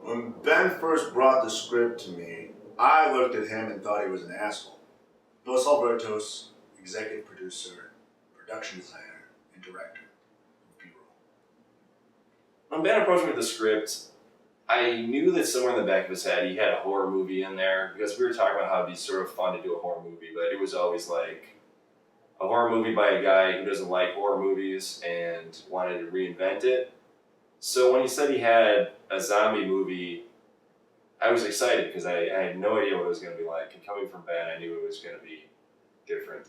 When Ben first brought the script to me, I looked at him and thought he was an asshole. Los Albertos, executive producer, production designer, and director of B-roll. When Ben approached me with the script, I knew that somewhere in the back of his head he had a horror movie in there, because we were talking about how it'd be sort of fun to do a horror movie, but it was always like a horror movie by a guy who doesn't like horror movies and wanted to reinvent it. So when he said he had a zombie movie, I was excited because I had no idea what it was going to be like. And coming from Ben, I knew it was going to be different.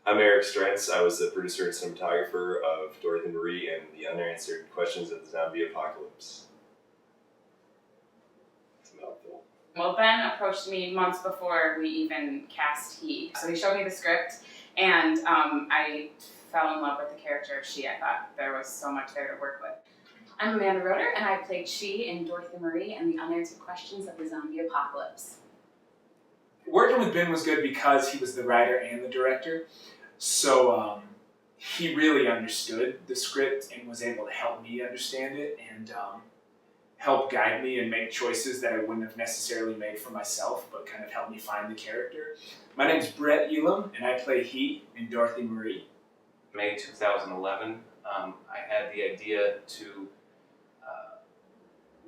I'm Eric Strentz. I was the producer and cinematographer of Dorothy Marie and the Unanswered Questions of the Zombie Apocalypse. It's a mouthful. Well, Ben approached me months before we even cast He. So he showed me the script, and I fell in love with the character of She. I thought there was so much there to work with. I'm Amanda Roeder, and I played She in Dorothy Marie and the Unanswered Questions of the Zombie Apocalypse. Working with Ben was good because he was the writer and the director, so he really understood the script and was able to help me understand it and help guide me and make choices that I wouldn't have necessarily made for myself, but kind of help me find the character. My name's Brett Elam, and I play He in Dorothy Marie. May 2011, I had the idea to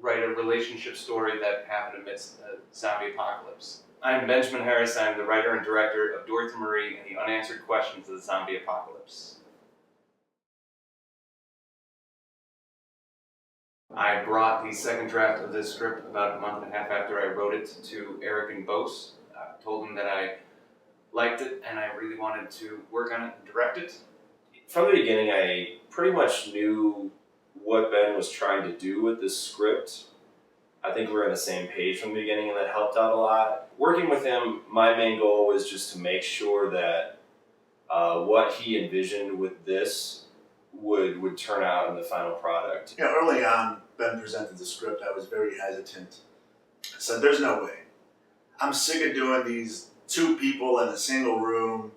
write a relationship story that happened amidst a zombie apocalypse. I'm Benjamin Harris. I'm the writer and director of Dorothy Marie and the Unanswered Questions of the Zombie Apocalypse. I brought the second draft of this script about a month and a half after I wrote it to Eric and Bose. Told them that I liked it and I really wanted to work on it and direct it. From the beginning, I pretty much knew what Ben was trying to do with this script. I think we were on the same page from the beginning, and that helped out a lot. Working with him, my main goal was just to make sure that what he envisioned with this would turn out in the final product. You know, early on, Ben presented the script. I was very hesitant. I said, there's no way. I'm sick of doing these two people in a single room,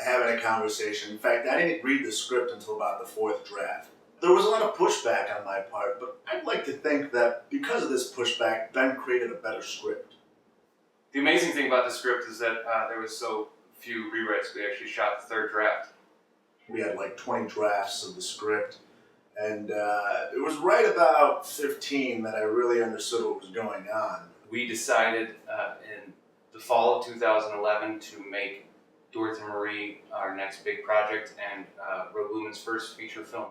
having a conversation. In fact, I didn't read the script until about the fourth draft. There was a lot of pushback on my part, but I'd like to think that because of this pushback, Ben created a better script. The amazing thing about the script is that there was so few rewrites. We actually shot the third draft. We had like 20 drafts of the script, and it was right about 15 that I really understood what was going on. We decided in the fall of 2011 to make Dorothy Marie our next big project and wrote Lumen's first feature film.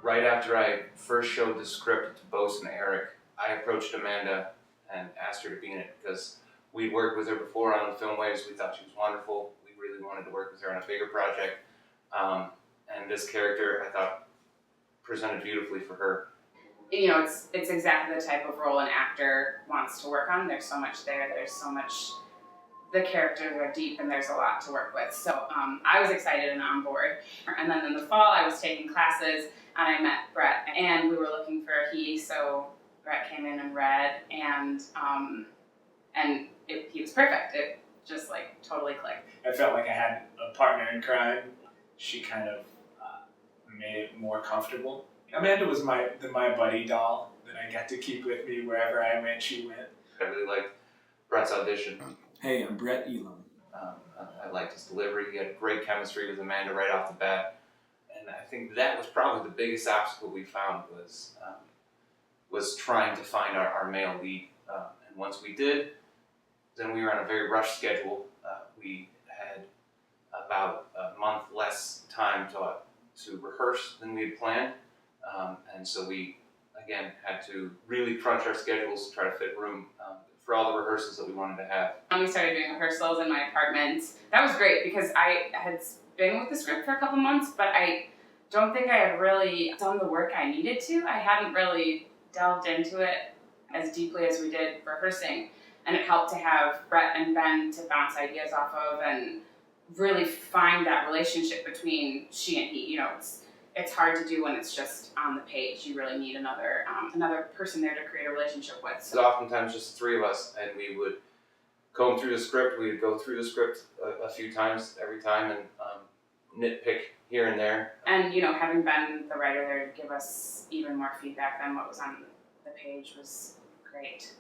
Right after I first showed the script to Bose and Eric, I approached Amanda and asked her to be in it because we'd worked with her before on the film waves. We thought she was wonderful. We really wanted to work with her on a bigger project. And this character, I thought, presented beautifully for her. You know, it's exactly the type of role an actor wants to work on. There's so much there. There's so much. The characters are deep and there's a lot to work with. So I was excited and on board. And then in the fall, I was taking classes and I met Brett, and we were looking for a He, so Brett came in and read, and he was perfect. It just like totally clicked. I felt like I had a partner in crime. She kind of made it more comfortable. Amanda was my buddy doll that I got to keep with me wherever I went, she went. I really liked Brett's audition. Hey, I'm Brett Elam. I liked his delivery. He had great chemistry with Amanda right off the bat. And I think that was probably the biggest obstacle we found was trying to find our male lead. And once we did, then we were on a very rushed schedule. We had about a month less time to rehearse than we had planned. And so we, again, had to really crunch our schedules to try to fit room for all the rehearsals that we wanted to have. When we started doing rehearsals in my apartment, that was great because I had been with the script for a couple months, but I don't think I had really done the work I needed to. I hadn't really delved into it as deeply as we did rehearsing, and it helped to have Brett and Ben to bounce ideas off of and really find that relationship between she and he. You know, it's hard to do when it's just on the page. You really need another person there to create a relationship with. So oftentimes just the three of us, and we would comb through the script. We would go through the script a few times every time, and nitpick here and there. And, having been the writer there to give us even more feedback than what was on the page was great.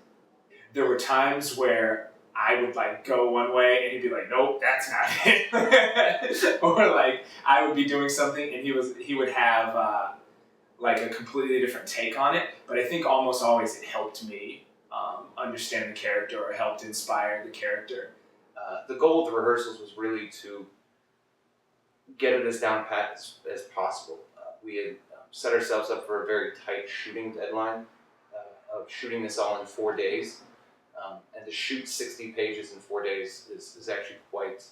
There were times where I would go one way and he'd be like, nope, that's not it. Or I would be doing something and he would have a completely different take on it. But I think almost always it helped me understand the character or helped inspire the character. The goal of the rehearsals was really to get it as down pat as possible. We had set ourselves up for a very tight shooting deadline of shooting this all in 4 days. And to shoot 60 pages in 4 days is actually quite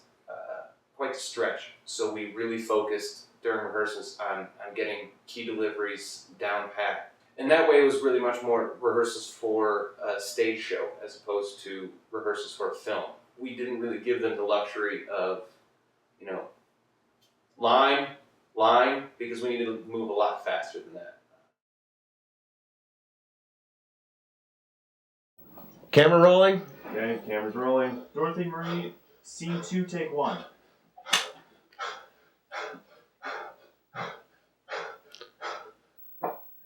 a stretch. So we really focused during rehearsals on getting key deliveries down pat. And that way it was really much more rehearsals for a stage show as opposed to rehearsals for a film. We didn't really give them the luxury of, line, because we needed to move a lot faster than that. Camera rolling. Okay, camera's rolling. Dorothy Marie, scene 2, take 1.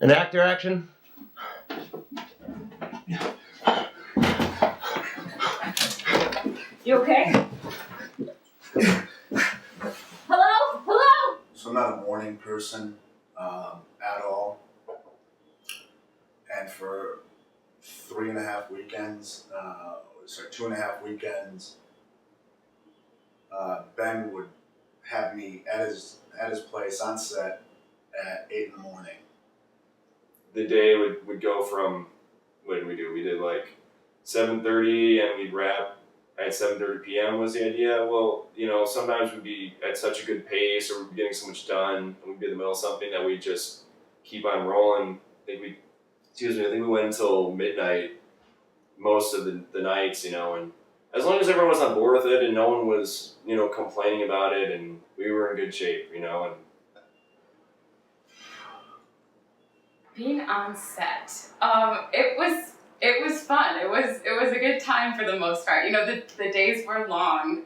An actor action. You okay? Hello? So I'm not a morning person at all. And for 2.5 weekends, Ben would have me at his place on set at 8 in the morning. The day would go from, what did we do? We did 7:30 and we'd wrap at 7:30 p.m. was the idea. Well, sometimes we'd be at such a good pace or we'd be getting so much done and we'd be in the middle of something that we'd just keep on rolling. I think we went until midnight most of the nights, and as long as everyone was on board with it and no one was, complaining about it, and we were in good shape, and Being on set, it was fun. It was a good time for the most part. The days were long,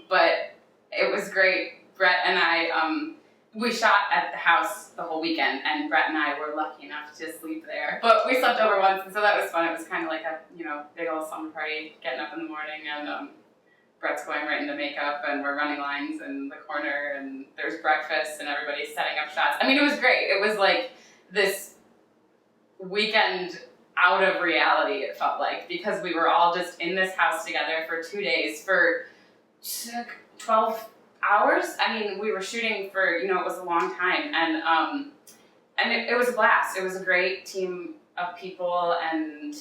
but it was great. Brett and I, we shot at the house the whole weekend, and Brett and I were lucky enough to sleep there. But we slept over once, and so that was fun. It was kind of like a big old summer party, getting up in the morning, and Brett's going right into makeup, and we're running lines in the corner, and there's breakfast, and everybody's setting up shots. I mean, it was great. It was like this weekend out of reality, it felt like, because we were all just in this house together for 2 days for 12 hours. I mean, we were shooting for, it was a long time, and it was a blast. It was a great team of people, and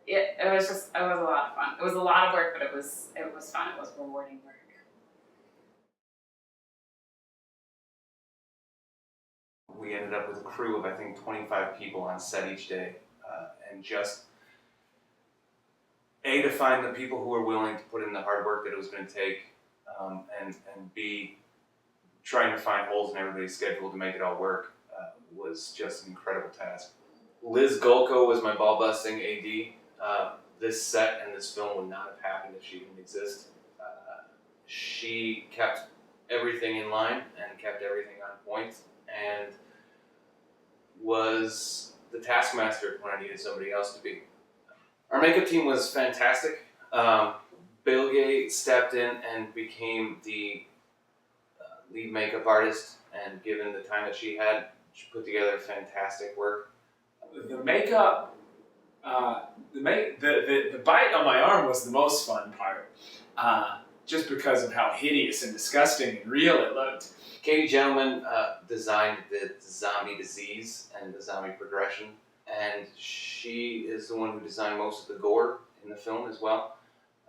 it was a lot of fun. It was a lot of work, but it was fun. It was rewarding work. We ended up with a crew of, I think, 25 people on set each day, and just A, to find the people who were willing to put in the hard work that it was going to take, and B, trying to find holes in everybody's schedule to make it all work was just an incredible task. Liz Golko was my ball-busting AD. This set and this film would not have happened if she didn't exist. She kept everything in line and kept everything on point, and was the taskmaster when I needed somebody else to be. Our makeup team was fantastic. Bill Gay stepped in and became the lead makeup artist, and given the time that she had, she put together fantastic work. The makeup, the bite on my arm was the most fun part, just because of how hideous and disgusting and real it looked. Katie Gentleman designed the zombie disease and the zombie progression, and she is the one who designed most of the gore in the film as well,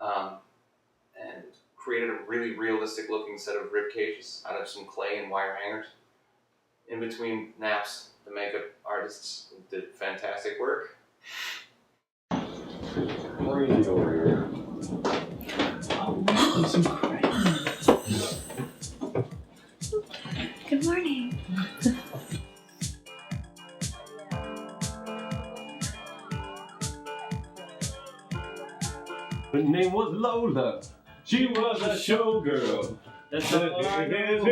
and created a really realistic looking set of rib cages out of some clay and wire hangers. In between naps, the makeup artists did fantastic work. Crazy over here. Good morning. Her name was Lola. She was a showgirl. That's all I know.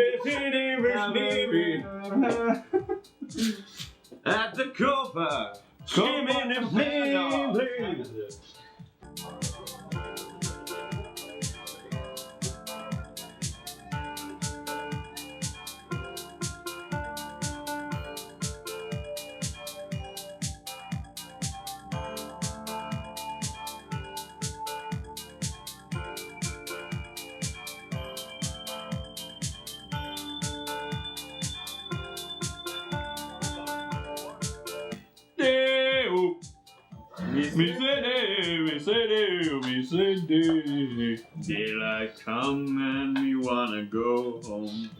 At the Copa, screaming and playing. Me say, daylight come and we wanna go home.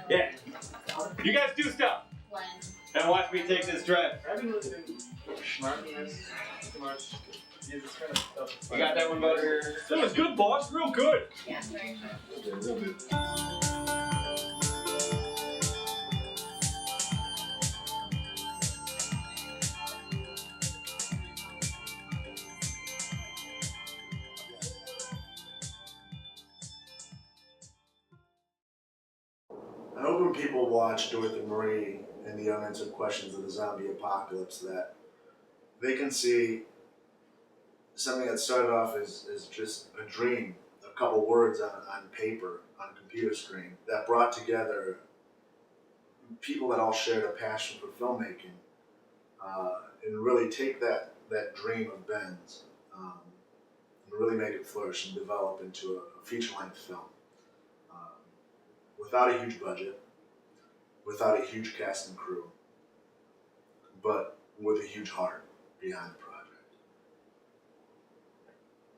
Yeah. You guys do stuff. When? And watch me take this drive. I've been listening smartness too much. Yeah, this kind of stuff. You got that one, Butter? That was good, boss. Real good. Yeah, very I hope when people watch Dorothy Marie and the Unanswered Questions of the Zombie Apocalypse that they can see something that started off as just a dream, a couple words on paper, on a computer screen, that brought together people that all shared a passion for filmmaking, and really take that dream of Ben's and really make it flourish and develop into a feature-length film. Without a huge budget, without a huge cast and crew, but with a huge heart behind the project.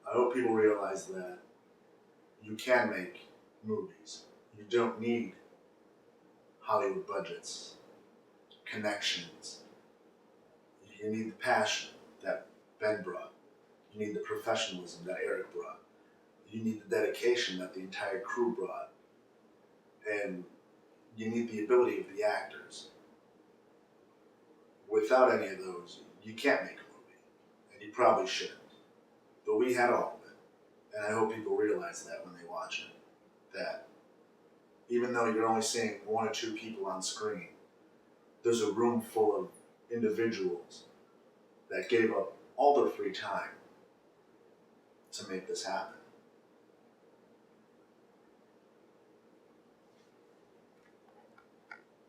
I hope people realize that you can make movies. You don't need Hollywood budgets, connections. You need the passion that Ben brought. You need the professionalism that Eric brought. You need the dedication that the entire crew brought. And you need the ability of the actors. Without any of those, you can't make a movie. And you probably shouldn't. But we had all of it. And I hope people realize that when they watch it. That even though you're only seeing one or two people on screen, there's a room full of individuals that gave up all their free time to make this happen.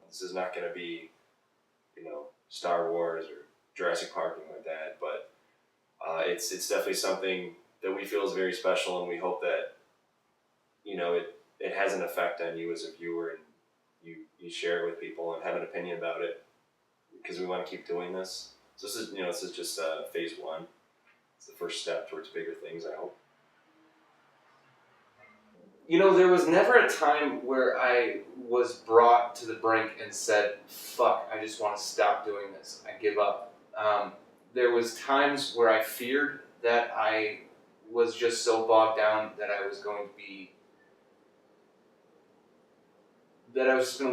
This is not going to be, Star Wars or Jurassic Park, anything like that, but it's definitely something that we feel is very special, and we hope that, it has an effect on you as a viewer, and you share it with people and have an opinion about it, because we want to keep doing this. So this is just phase one. It's the first step towards bigger things, I hope. There was never a time where I was brought to the brink and said, fuck, I just want to stop doing this. I give up. There was times where I feared that I was just so bogged down that I was going to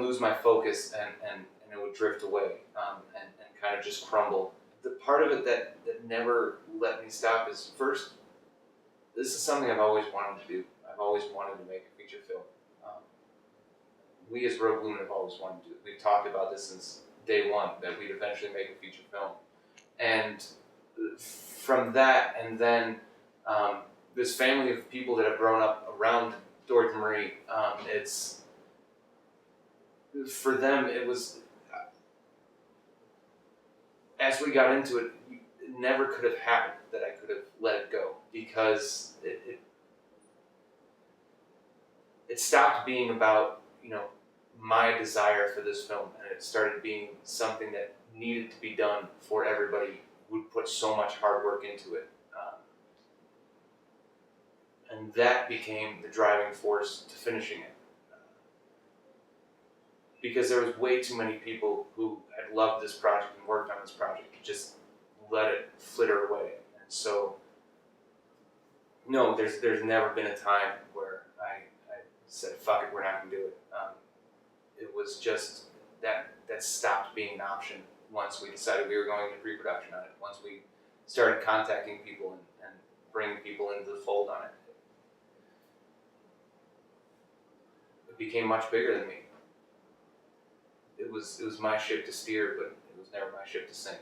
lose my focus and it would drift away and kind of just crumble. The part of it that never let me stop is, first, this is something I've always wanted to do. I've always wanted to make a feature film. We as Rogue Lumen have always wanted to do it. We've talked about this since day one, that we'd eventually make a feature film. And from that, and then this family of people that have grown up around Dorothy Marie, for them, it was, as we got into it, it never could have happened that I could have let it go, because it stopped being about, my desire for this film, and it started being something that needed to be done for everybody who'd put so much hard work into it. And that became the driving force to finishing it. Because there was way too many people who had loved this project and worked on this project to just let it flitter away. And so, no, there's never been a time where I said, fuck it, we're not going to do it. It was just that stopped being an option once we decided we were going into pre-production on it, once we started contacting people and bringing people into the fold on it. It became much bigger than me. It was my ship to steer, but it was never my ship to sink.